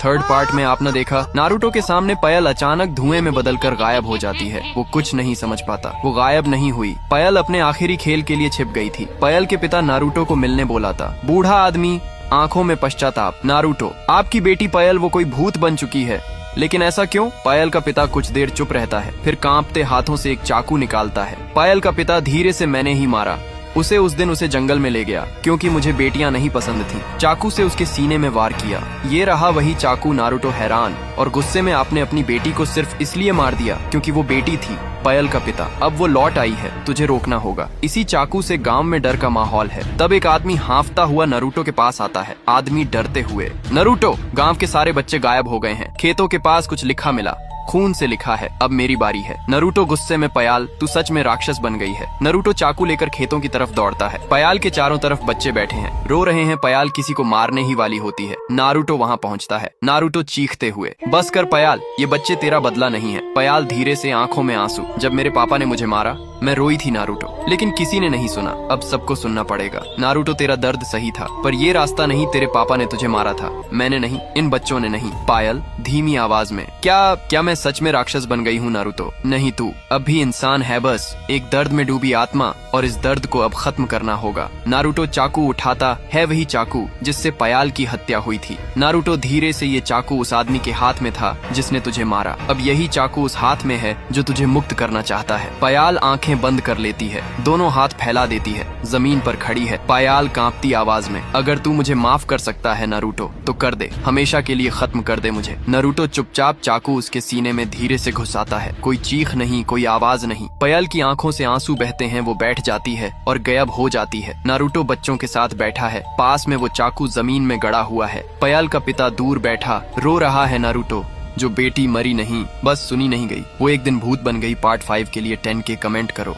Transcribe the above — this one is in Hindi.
थर्ड पार्ट में आपने देखा नारुतो के सामने पायल अचानक धुएं में बदलकर गायब हो जाती है। वो कुछ नहीं समझ पाता, वो गायब नहीं हुई, पायल अपने आखिरी खेल के लिए छिप गई थी। पायल के पिता नारुतो को मिलने बोला था। बूढ़ा आदमी, आंखों में पश्चाताप। नारुतो, आपकी बेटी पायल वो कोई भूत बन चुकी है। लेकिन ऐसा क्यों? पायल का पिता कुछ देर चुप रहता है, फिर कांपते हाथों से एक चाकू निकालता है। पायल का पिता धीरे से, मैंने ही मारा उसे, उस दिन उसे जंगल में ले गया क्योंकि मुझे बेटियां नहीं पसंद थी। चाकू से उसके सीने में वार किया। ये रहा वही चाकू। नारुतो हैरान और गुस्से में आपने अपनी बेटी को सिर्फ इसलिए मार दिया क्योंकि वो बेटी थी। पायल का पिता, अब वो लौट आई है, तुझे रोकना होगा। इसी चाकू से गांव में डर का माहौल है। तब एक आदमी हांफता हुआ नारुतो के पास आता है। आदमी डरते हुए, नारुतो, गांव के सारे बच्चे गायब हो गए हैं। खेतों के पास कुछ लिखा मिला, खून से लिखा है, अब मेरी बारी है। नारुतो गुस्से में, पायल तू सच में राक्षस बन गई है। नारुतो चाकू लेकर खेतों की तरफ दौड़ता है। पायल के चारों तरफ बच्चे बैठे हैं, रो रहे हैं। पायल किसी को मारने ही वाली होती है। नारुतो वहां पहुंचता है। नारुतो चीखते हुए, बस कर पायल, ये बच्चे तेरा बदला नहीं है। पायल धीरे से, आंखों में आंसू, जब मेरे पापा ने मुझे मारा मैं रोई थी नारुतो, लेकिन किसी ने नहीं सुना। अब सबको सुनना पड़ेगा। नारुतो, तेरा दर्द सही था, पर ये रास्ता नहीं। तेरे पापा ने तुझे मारा था, मैंने नहीं, इन बच्चों ने नहीं। पायल धीमी आवाज में, क्या मैं सच में राक्षस बन गई हूँ नारुतो? नहीं, तू अब भी इंसान है, बस एक दर्द में डूबी आत्मा, और इस दर्द को अब खत्म करना होगा। नारुतो चाकू उठाता है, वही चाकू जिससे पायल की हत्या हुई थी। नारुतो धीरे से, ये चाकू उस आदमी के हाथ में था जिसने तुझे मारा। अब यही चाकू उस हाथ में है जो तुझे मुक्त करना चाहता है। पायल आंखें बंद कर लेती है, दोनों हाथ फैला देती है, जमीन पर खड़ी है। पायल कांपती आवाज में, अगर तू मुझे माफ कर सकता है नारुतो तो कर दे, हमेशा के लिए खत्म कर दे मुझे। नारुतो चुपचाप चाकू उसके सीने में धीरे से घुसाता है। कोई चीख नहीं, कोई आवाज नहीं। पायल की आंखों से आंसू बहते हैं, वो बैठ जाती है और गायब हो जाती है। नारुतो बच्चों के साथ बैठा है, पास में वो चाकू जमीन में गड़ा हुआ है। पायल का पिता दूर बैठा रो रहा है। नारुतो, जो बेटी मरी नहीं, बस सुनी नहीं गई, वो एक दिन भूत बन गई। पार्ट 5 के लिए 10K कमेंट करो।